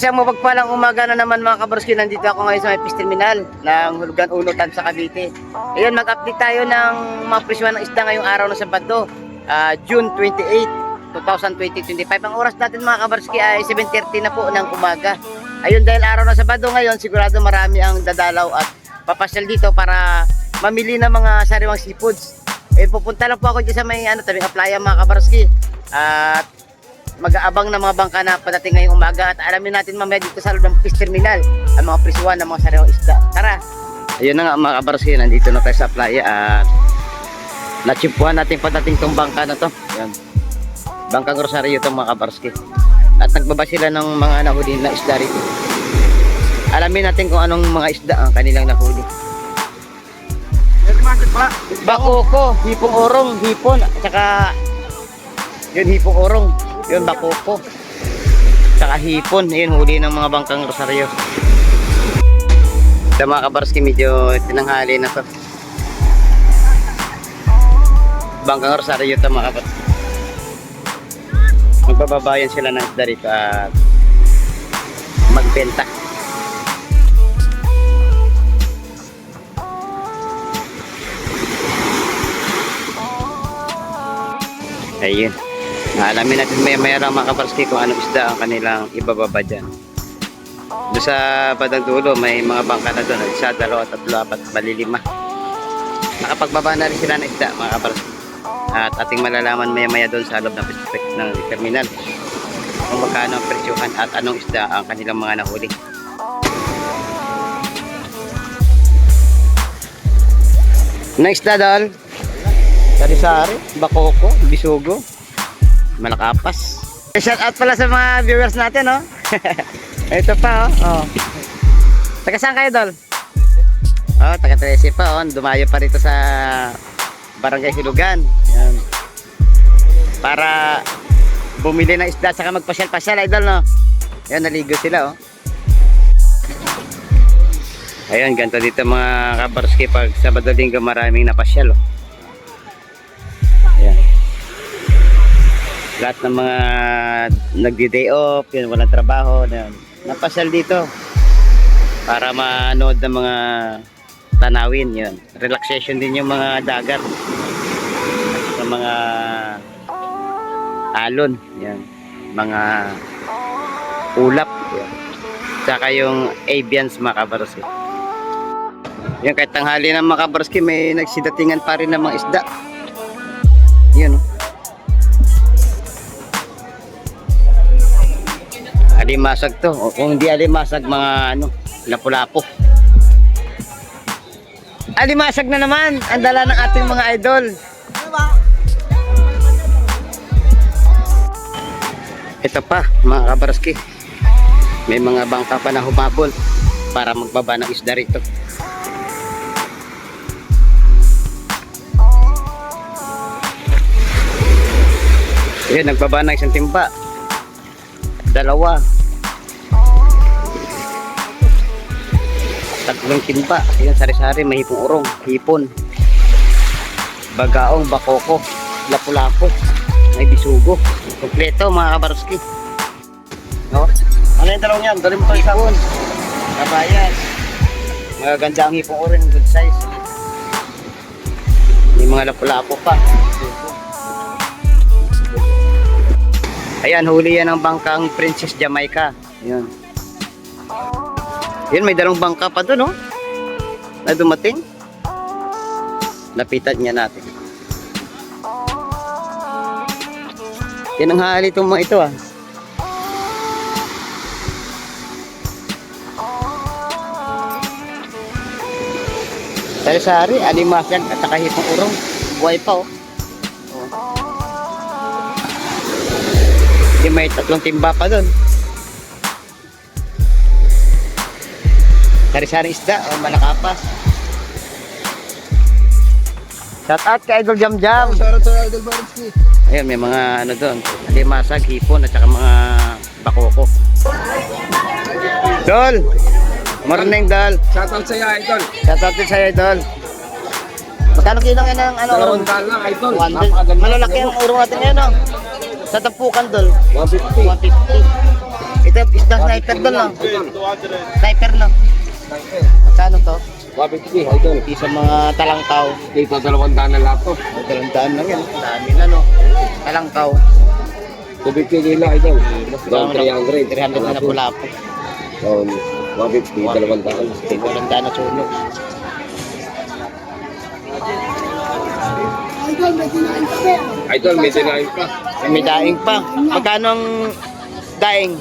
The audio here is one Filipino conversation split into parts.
Isang mapagpalang umaga na naman mga kabarski, nandito ako ngayon sa may fish terminal ng Hulugan Unutan sa Cavite. Ayun, mag-update tayo ng mga presyo ng isda ngayong araw ng Sabado, June 28, 2025. Ang oras natin mga kabarski ay 7:30 na po ng umaga. Ayun, dahil araw ng Sabado ngayon, sigurado marami ang dadalaw at papasyal dito para mamili ng mga sariwang seafoods. Ayun, pupunta lang po ako dyan sa may tabing playa mga kabarski. At mag-aabang ng mga bangka na padating ngayong umaga at alamin natin mamaya dito sa loob ng fish terminal ang mga presyuhan ng mga sariwang isda. Tara! Ayun na nga mga kabarski, nandito na tayo sa playa at natsimpuhan natin padating tong bangka na to. Ayan. Bangkang Rosario itong mga kabarski. At nagbaba sila ng mga nahuli na isda rito. Alamin natin kung anong mga isda ang kanilang nahuli. Bakoko, hipong orong, hipon, at saka yun hipong orong. Yun, bakoko. Saka hipon. Yun, huli ng mga bangkang Rosario. Sa mga kabarski, medyo tinanghali na to. Bangkang Rosario ito mga kabarski. Magbababayan sila ng isda rito at magbenta. Ayun. Alamin natin maya lang mga kabarski kung anong isda ang kanilang ibababa dyan. Doon sa badang dulo may mga bangka na doon. Isa, dalawa, tatlo, apat, bali 5. Nakapagbaba na rin sila ng isda mga kabarski. At ating malalaman maya doon sa loob ng terminal kung magkano ang presyuhan at anong isda ang kanilang mga nahuli. Anong isda dahil? Sari-sari, bakoko, bisugo, malakapas. Shout out pala sa mga viewers natin, oh. Ito pa, oh. Taga saan kayo, Dol? Oh, taga Trece pa, oh. Dumayo pa rito sa Barangay Hulugan. Yan. Para bumili ng isda at saka magpasyal-pasyal, idol, no? Yan, naligo sila, oh. Ayun, ganito dito mga kabarski pag Sabado Linggo maraming napasyal, oh. Ayan. Lahat ng mga nagdi-day off, yun, walang trabaho, yun, napasyal dito para manood ng mga tanawin, yun. Relaxation din yung mga dagat sa mga alon, yan. Mga ulap, yan. Saka yung avians mga kabarski. Yan, kahit tanghali ng mga kabarski may nagsidatingan pa rin ng mga isda. Yun. Alimasag to. O kung hindi alimasag, mga lapu-lapo. Alimasag na naman ang dala ng ating mga idol. Ito pa mga kabarski. May mga bangka pa na humabol para magbaba ng isda rito. Ayan, nagbaba na isang timba. 2. 3 timba. Ayan, sari-sari, may hipong urong, hipon, bagaong, bakoko, lapu-lapo, may bisugo. Kompleto mga kabarski. No? Ano yung dalawang yan? Dalawang mo ito isang kabayas. Magaganda ang hipong urong, good size. May mga lapu-lapo pa. Ayan, huli yan ng bangkang Princess Jamaica. Ayan. Ayan, may dalawang bangka pa doon, oh, na dumating. Lapitan niya natin. Tinanghali itong mga ito, ah. Sari-sari, alimasag at saka hipong urong. Buhay pa, oh. May 3 timba pa doon. Sari-sari isda o malakapas. Shout out kay Idol Jam Jam. Shout out sa Idol Barinski. Ayun, may mga doon, alimasag, hipon at saka mga bakoko. Dol, morning Dol. Shout out sa iyo, Idol. Shout out din sa'yo Dol. Magkano kilo ngayon ng urong? 200 lang, Idol. Malalaki ang urong natin ngayon, no? Sa tampukan, Dol. 150. 150. Ito, isda sniper doon lang. Sniper lang. Magkano to? 150, idol. Isa mga talangkaw. Dito, 200 na lapo. Dalandaan lang yan. Dami na no. Talangkaw. 250 kilo, idol. Doon 300. 300 na pula po. Doon 150, 200. Dalandaan na sunog. Idol, may dinahin pa. May daing pa. Magkano ang daing?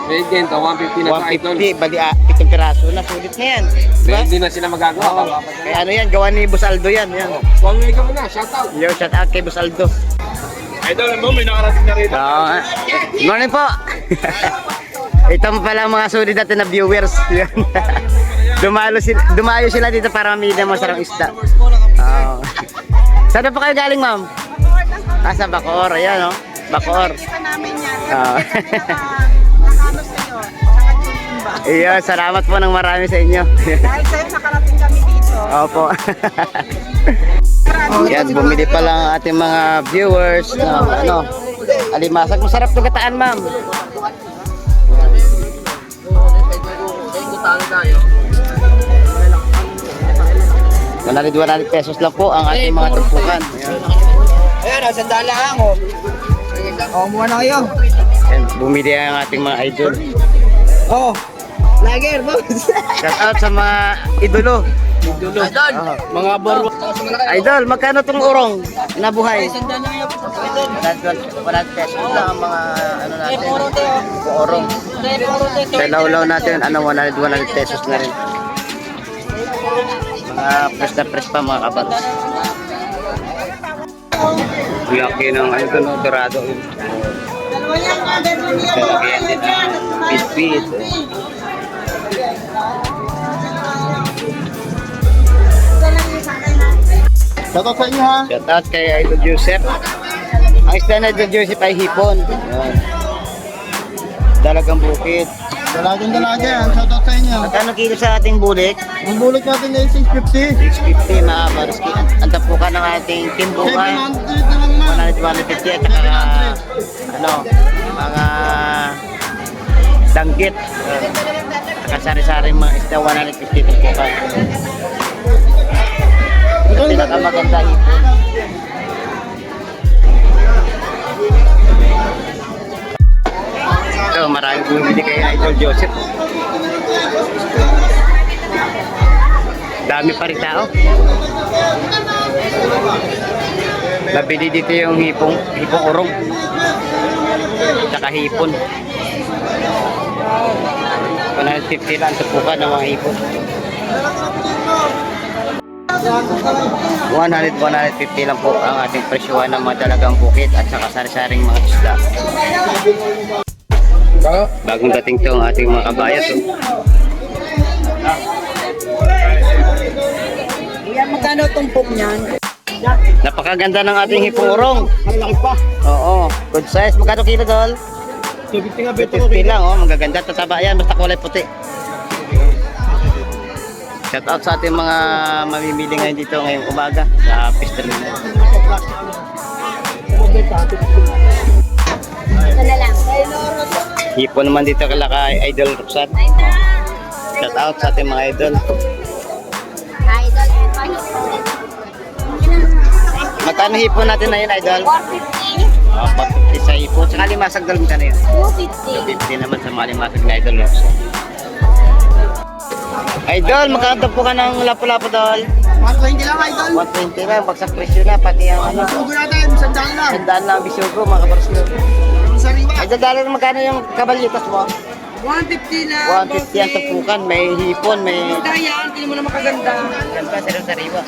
May dito, 150 na pa, idol. 150. Bali, 7 piraso na. Sulit na yan. Diba? Hindi na sila magagawa. Oo. Kaya ano yan, gawa ni Boss Aldo yan. Yan. Huwag may ka muna, shout out. Yo, shout out kay Boss Aldo. Idol, mo, may nakarating na rin. Oo. Good morning po. Ito mo pala ang mga sulit natin na viewers. Yan. Dumayo sila dito para mamili ng masarang isda. Oo. Saan na po kayo galing, ma'am? Sa Bacoor. Ayan, no? Bacoor. Nakikita namin yan. Oo. Nakanos kayo. Nakachimba. Iyo, salamat po ng marami sa inyo. Dahil sa'yo nakarating kami dito. Opo. Yan, bumili pa lang ang ating mga viewers ng alimasag. Masarap to gataan, ma'am. 100 pesos lang po ang ating mga tumpukan. Ayan, sandala ako. Kumuha na kayo. Yan, bumili ang ating mga idol. Oh, lager, boss. Shout out sa mga idolo. Idol. Mga baro. Idol, magkano tong urong na buhay? Sandala kayo. 100 pesos lang ang mga ano natin. Urong. Sa lawlaw natin, 100 pesos na rin. Mga press na press pa mga kabaros. Laki ng ano ito, dorado. Dalawa yan, order mo niya. Lalagyan din ang biscuit. Shout out sa inyo, ha. Shout out kay Idol Joseph. Ang isda na Idol Joseph ay hipon. Ayan. Dalagang bukid. Dalagang yan. Shout out sa inyo. Magkano kilo sa ating bulik? Ang bulik natin ay 650. 650 mga baruski. Ang tapukan ng ating timbukan. 700 na lang, man. 150 at saka mga danggit. Saka sari-sari mga isda 150 timbukan. Ito pinakamaganda hipon. So, maraming bumili kay Idol Joseph. Dami pa rin tao. Nabili dito yung hipong urong. Tsaka hipon. 150 lang tupukan ng mga hipon. 150 lang po ang ating presyuhan ng mga dalagang bukid at saka sari-saring mga isda. Bagong dating to ang ating mga kabayat. Yan, magkano tumpok niyan? Napakaganda ng ating hipong urong. Malaki pa. Oo, good size. Magkano kilo dol? 250 nga, beto. 50 lang, oh, magaganda. Tataba yan, basta kulay puti. Shout out sa ating mga mamimili ngayon dito ngayong umaga sa Fish Terminal. Ito na lang. Hipon naman dito kay Idol Roxanne. Shout out sa ating mga idol. Idol, Magkano hipon natin na yun, Idol? 450. 40 sa hipon. Sa limasag dalawang ka na yun. 250. 50 naman sa mga limasag na Idol Roxanne. Idol, magkano po ka ng lapu-lapu, Dol? 120 lang, idol. 120 lang, bagsak presyo na, pati ang ano. Sugo natin, sandaan lang. Sandaan lang ang bisugo, mga kabaraslo. Sariwa. Idol, dali na magkano yung kabalyitas mo? 150 lang. 150 ang tupukan, may hipon, may... Yan, hindi mo na makaganda. Ganda, sariwa.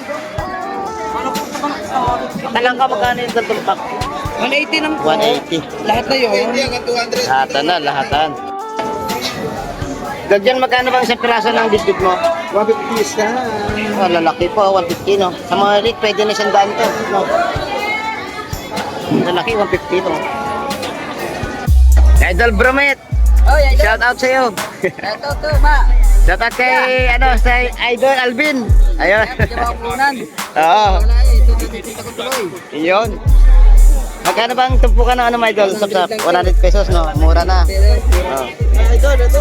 Ano po ito bang Makalang ka, magkano yung tumpak? 180 lang po. 180. Lahat na yun. Lahatan na, lahatan. Dagyan, magkano bang isang piraso ng biscuit mo? 150 is na. Oh, lalaki po, 150 no. Sa mga rig, pwede na isang daan to. No? Lalaki, 150 no. Idol Bromet, Oh, yeah, shout out sa'yo. ito, ma. Shout out kay, sa Idol Alvin. Ayun. Punan. Oo, Wala eh, ito ko tuloy. yun. Magkano bang tumpukan ng ano, my idol? Sap-sap, 100 pesos, no? Mura na. Oh. Idol, ito.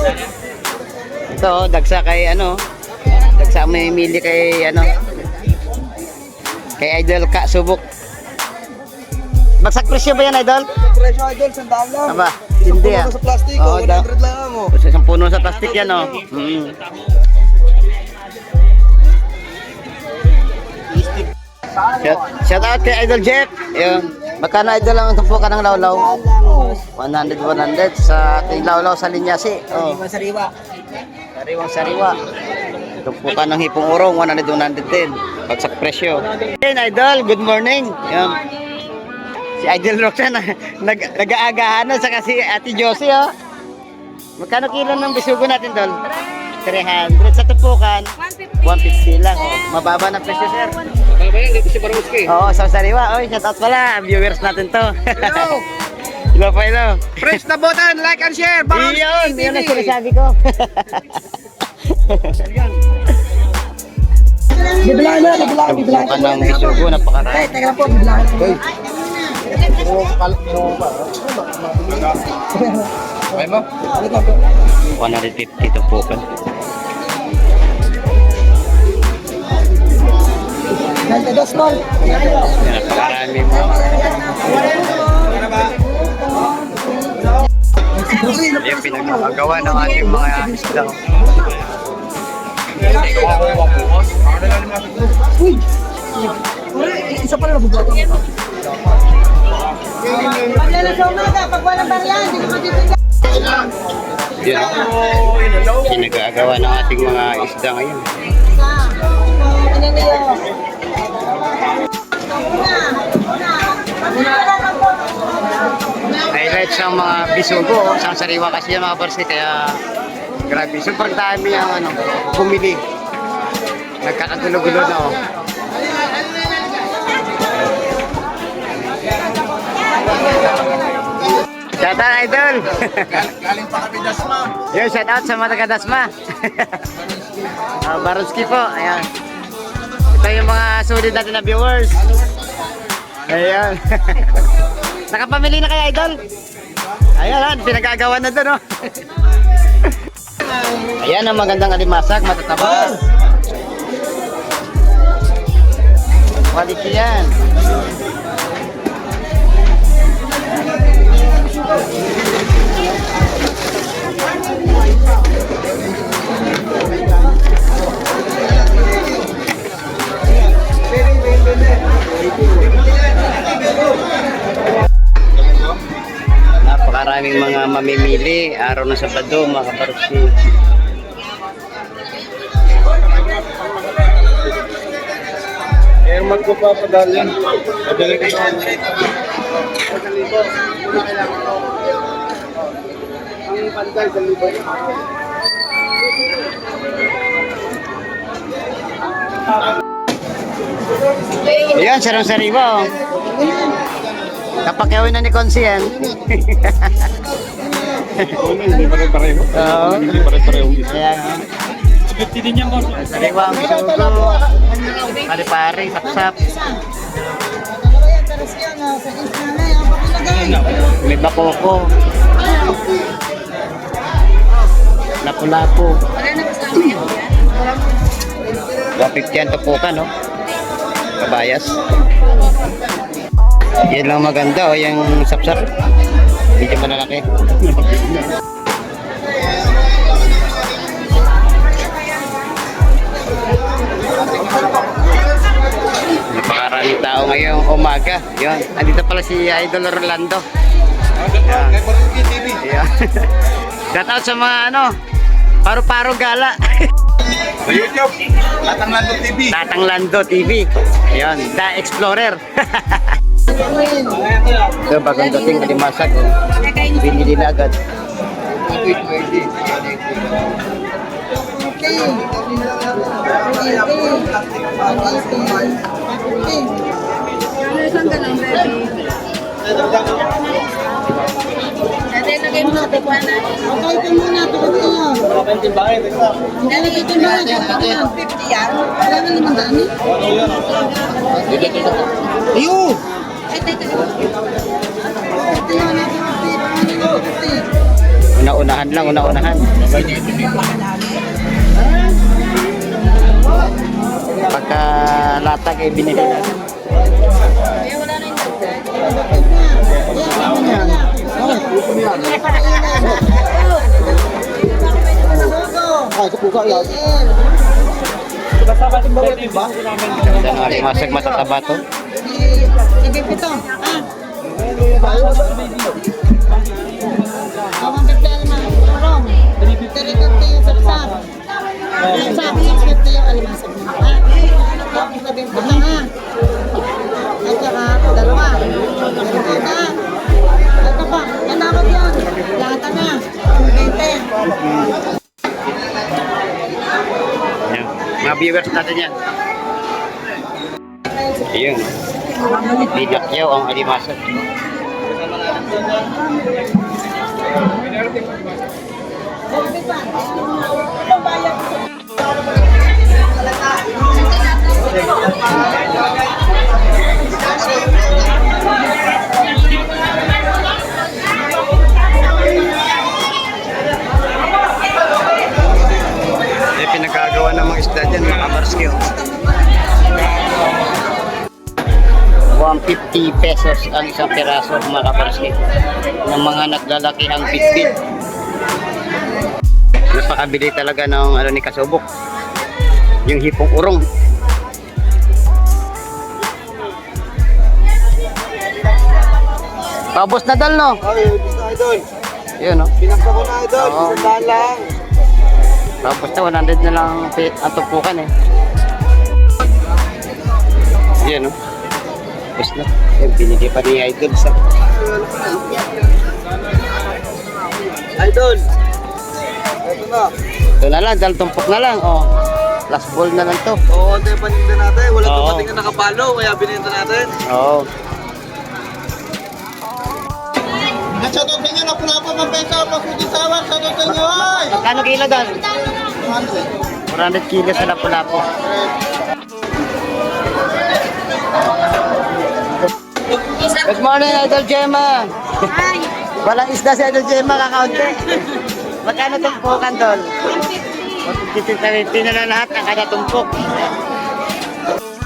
Ito, oh, dagsa kay ano. Dagsa may mili kay ano. Kay Idol Ka Subok. Bagsak presyo ba yan, Idol? Presyo idol, sandaan lang. Aba, hindi ah. Sa plastic, Oo, 100 lang mo. Isang puno sa plastic yan, oh. Mm. Shout out kay Idol Jeff. Ayun. Magkano Idol ang tumpukan ng lawlaw? 100 sa ating lawlaw sa Linyasi. Oh. Sariwa. Sariwang-sariwa. Tumpukan ng hipong urong, 100 din. Bagsak presyo. Hey, Idol, good morning. Ayun. Si Idol Roxanne nag-aagahan na saka si Ate Josie, oh. Magkano kilo ng bisugo natin, Dol? 300 sa tupukan. 150 lang. Oh. Mababa na presyo, sir. Baba yan, dito si Baruski. Oo, sa sariwa. Oy, shout out pala. Viewers natin to. Hello. Hello pa, hello. Press the button, like and share. Yun, yun ang sinasabi ko. Bibilahan na, bibilahan. Tumpukan ng bisugo, napakarami. Teka lang po, bibilahan. Ay mo? 150 tumpukan. Teka, small. Yan, napakarami mo. Yung pinagagawa ng ating mga isda. Uy! Isa pala nabubuhat. Paglalas sa umaga, pag walang baryan, hindi ko matitigan. Yan. Pinagagawa ng ating mga isda ngayon. Ano niyo? Highlights ng mga bisugo, oh. Isang sariwa kasi yung mga barsi, kaya grabe. Super dami ang ano, bumili. Nagkakagulo-gulo na, oh. Shout out, Idol! Galing pa kami Dasma. Yo, shout out sa mga taga-Dasma. Baronski po, ayan. Ito yung mga sulit natin na viewers. Ayan. Nakapamili na kaya, Idol? Ayan, pinagagawa na doon, oh. Ayan ang magandang alimasag, matataba. Quality yan. Napakaraming mga mamimili araw ng Sabado, mga kabarsi. Eh, magpapadal yan. Padali ko sa ang pantay sa libay. Ayan, sarang-sariwa, oh. Kapakawin na ni Consi yan. Hindi pare-pareho. Oo. Hindi pareho. Ayan, oh. 50 din yan, boss. Sariwa ang bisugo. Pari-pari, sap-sap. May bakoko. Lapu-lapu. 150 ang tupukan, no? Kabayas. Yan lang maganda, oh, yung sap-sap. Medyo malalaki. Napakaraming tao ngayong umaga. Yun, andito pala si Idol Rolando. Kay Baruski TV. Yeah. Shout out sa mga ano, paro-paro gala. Sa YouTube, Tatang Lando TV. Tatang Lando TV. Ayun, The Explorer. Ito, bagong dating alimasag. Oh. Binili na agad. Isang ganun, baby. Dati, lagay mo natin po na. Okay, ito muna. Tukot niyo. Lalagay ko na. 50 yan. Wala na naman dami. Ayun! Una-unahan lang, una-unahan. Pagka latag ay binili natin. Yan ang alimasag matataba to. Sige, pito. Awang bigyan mo. Parang. 350 yung sapsap. Sapsap, 650 yung alimasag mo. Tapos na bento ka ha. At saka, dalawa. Ito ka. Ito pa. Manakot yun. Lahat na. 20. Yan. Mga viewers natin yan. Ayun. Dinakyaw ang alimasag. May pinagkagawa ng mga isda dyan, mga kabarski. 150 pesos ang isang piraso, mga kabarski, ng mga naglalakihang bitbit. Napakabili talaga ng ano ni Kasubok, yung hipong urong. Paubos na dal, no? Ay, gusto idol. Yun, no? Pinakta ko na idol. Oo. Sandaan lang. Tapos na 100 na lang ang tumpukan eh. Yan no. Tapos na. Yan, binigay pa ni Idol sa... Idol. Ito na. Ito na lang, dahil tumpok na lang. Oh. Last ball na lang to. Oo, ito yung paninda natin. Wala Oo. dumating na nakapalo, kaya bininta natin. Oo. Shoutout sa inyo na pula pa pagpesa, pagkutisawag. Shoutout sa inyo, ay! Kano kilo doon? 400 kilo sa lapu-lapu. Good morning, Idol Gemma. Hi. Walang isda si Idol Gemma, kakaunti. Magkano tumpukan doon? 150 na lang lahat ang kada tumpok.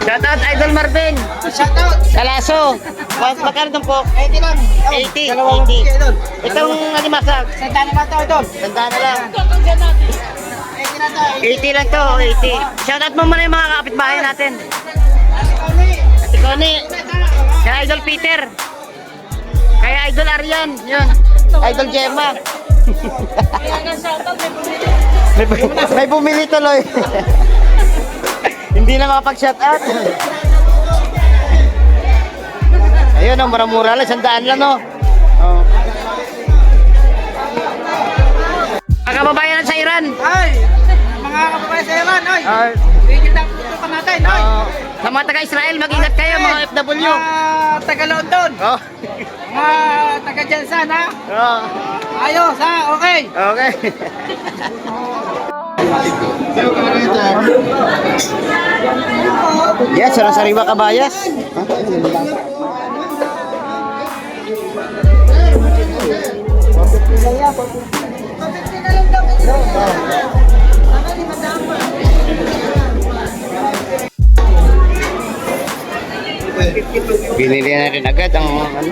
Shoutout Idol Marvin. Shoutout! Kalaso. Magkano tumpok? 80 lang. 80. Dalawang 80. idol. Itong alimasag. Sandaan naman ito, idol. Tanda na lang. 80 na ito. 80 lang to, 80. Shoutout mo muna yung mga kapitbahay natin. Ate Connie. Kaya Idol Peter. Kaya Idol Arian. Yun. Idol Gemma. may bumili tuloy. Hindi na makapag-shoutout. Ayun, oh, mura-mura lang. 100 lang, no? Oh. Mga kababayan sa Iran. Ay! Mga kababayan sa Iran, ay! Ah, Bigyan lang puto natin, ay! sa mga taga-Israel, mag-ingat kayo, mga FW. Taga-London, Oh. mga taga-Jansan, ha? Oh. Ayos, ha? Okay! Okay. Yes, sarang-sariwa kabayas. Binili na rin agad ang ano,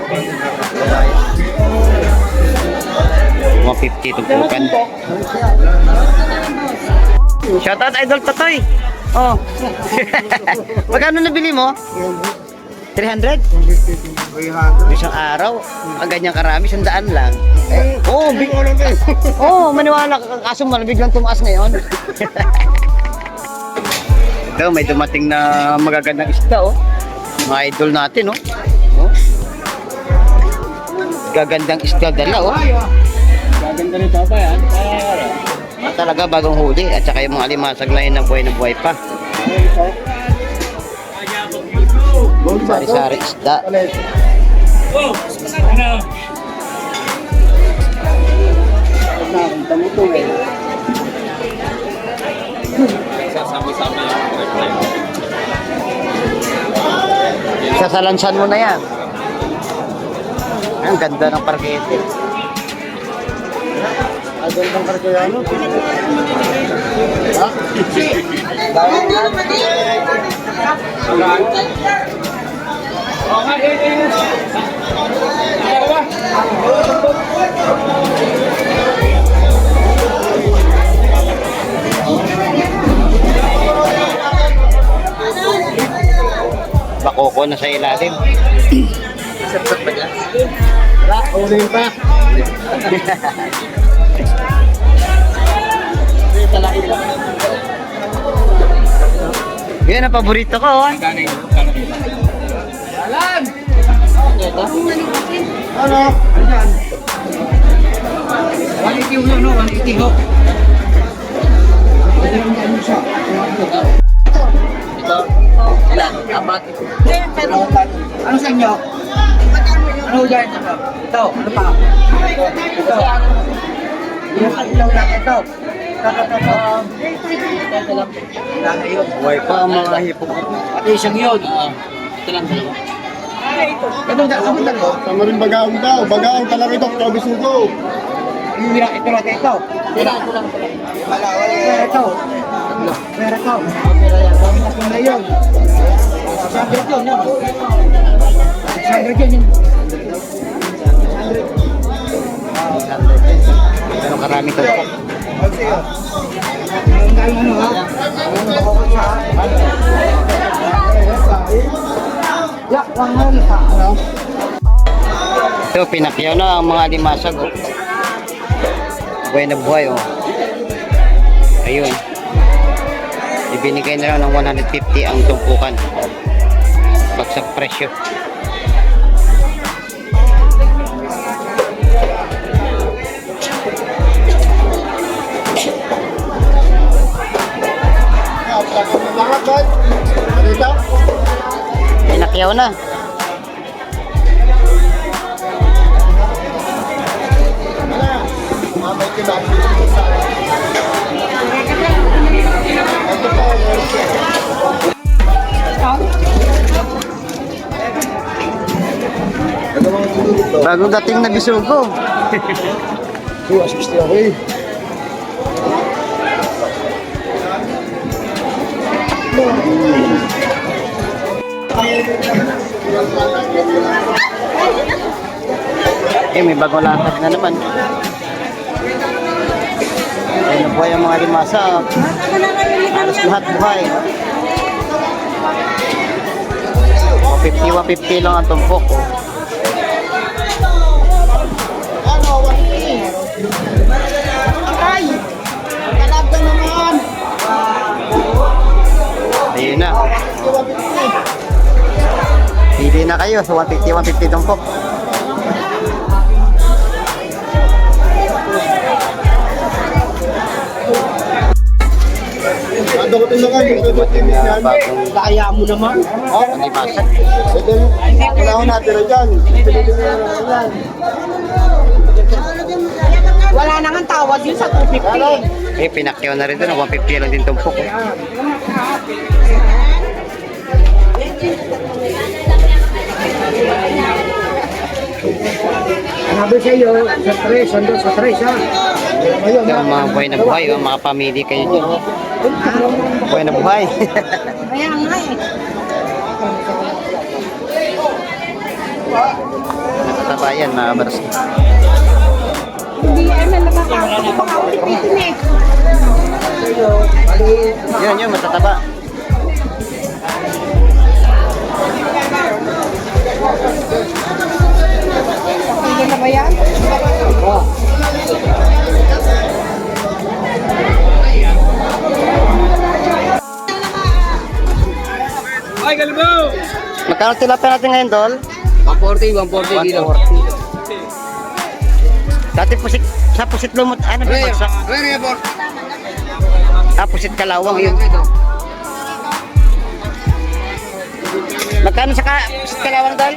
150 tumpukan. Shoutout Idol Totoy. Oh. Magkano nabili mo? 300? Isang araw, ang ganyang karami, 100 lang. Oo, maniwala ka, kaso biglang tumaas ngayon. Ito, may dumating na magagandang isda, oh. Mga idol natin, oh. Oh. Gagandang isda dala, oh. Gaganda rin pa yan. Talaga bagong huli at saka yung mga alimasag na buhay pa. Sari-sari isda. Oh! Ano? Sasalansan mo na yan. Ang ganda ng parkete. Ang ganda ng Karkayano. Ha? Bakoko na sa ilalim. Sapsap pa dyan. Uling pa. Yan ang paborito ko. Oh. Ano? Ilan? Apat. Ano sa inyo? Ano dyan? Ito, ano pa? Ito. Yung ilaw lang ito. Ito lang. Lang yun. Buhay pa ang mga hipok. Pati isang yun. Ito lang dalawa. Ano dalawa? Tama rin bagaong daw. Bagaong talaga ito. Kabisugo. Yung lang ito lang ito. Ito lang. Pero ito. Pero ito. Ito na yun. Sandra yun. Sandra yun. Pero karami ito. Ang dahil ano ha? Yak, lang nga rin ha. Ito, pinakyaw na ang mga limasag. Oh. Buhay na buhay. Oh. Ayun. Ibinigay na lang ng 150 ang tumpukan. Bagsak presyo. Lahat ba? Dito? Pinakyaw na. May kibag. Bagong dating na bisugo. Assist ako eh. May bagong latag na naman. Ayun na buhay ang mga limasa. Halos lahat buhay. 150 lang ang tumpok. Oh. Aray! Talaga naman! Ayun na. Pili na kayo sa 150 tumpok. Dakutin na kayo. Dakutin na yan. Bagong Kaya mo naman. limasa. Ito, wala ko natira dyan. Wala na nga tawad yun sa 250. Eh, pinakyaw na rin doon. 150 lang din tumpok. Oh. Sabi sa iyo, sa 3, ando sa 3 ha. Ayun, Yung mga buhay na buhay, yung mga pamilya kayo dyan. Buhay na buhay. Kaya nga eh. Matataba yan, mga kabaras. Hindi yan na nakakaulit-ulitin eh. Yun, matataba. Hindi na ba yan? Ay, galibaw! Magkano tilapia natin ngayon, Dol? 140 kilo. 140. Dati sa pusit lumot, ano ba bagsak? Pusit kalawang yun. Magkano sa pusit kalawang, Dol?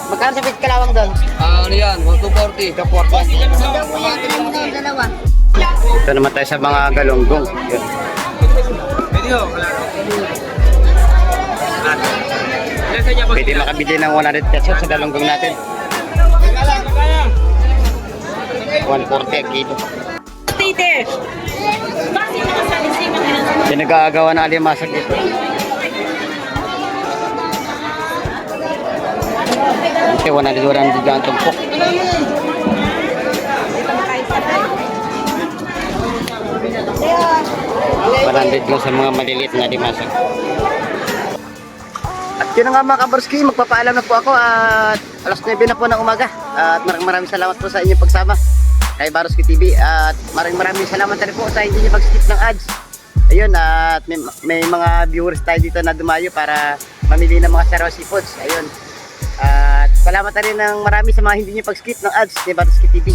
Magkano sa pusit kalawang, Dol? Ano yan? 240. 240. Dalawa. Ito naman tayo sa mga galonggong. Yun. Video. Pwede makabili ng 100 pesos sa dalunggong natin. 140 ang kilo. Pinag-aagawa na alimasag dito. Ito, 100 dyan tumpok. 100 lang sa mga maliliit na alimasag. At yun na nga mga kabarski, magpapaalam na po ako at alas 9 na po ng umaga. At maraming salamat po sa inyong pagsama kay Baroski TV. At maraming salamat rin po sa hindi nyo mag-skip ng ads. Ayun, at may mga viewers tayo dito na dumayo para mamili ng mga saraw seafoods. Ayun. At salamat na rin ng marami sa mga hindi nyo pag-skip ng ads ni Baroski TV.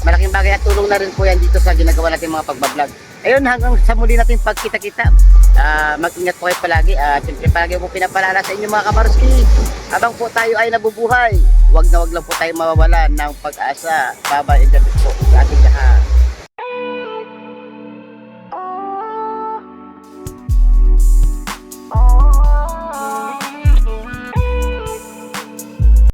Malaking bagay at tulong na rin po yan dito sa ginagawa natin mga pagbablog. Ayun, hanggang sa muli natin pagkita-kita. Mag-ingat po kayo palagi. Siyempre palagi po pinapalala sa inyo mga kabaroski. Habang po tayo ay nabubuhay, wag na wag lang po tayo mawawala ng pag-asa. Bye-bye and God bless po sa ating lahat.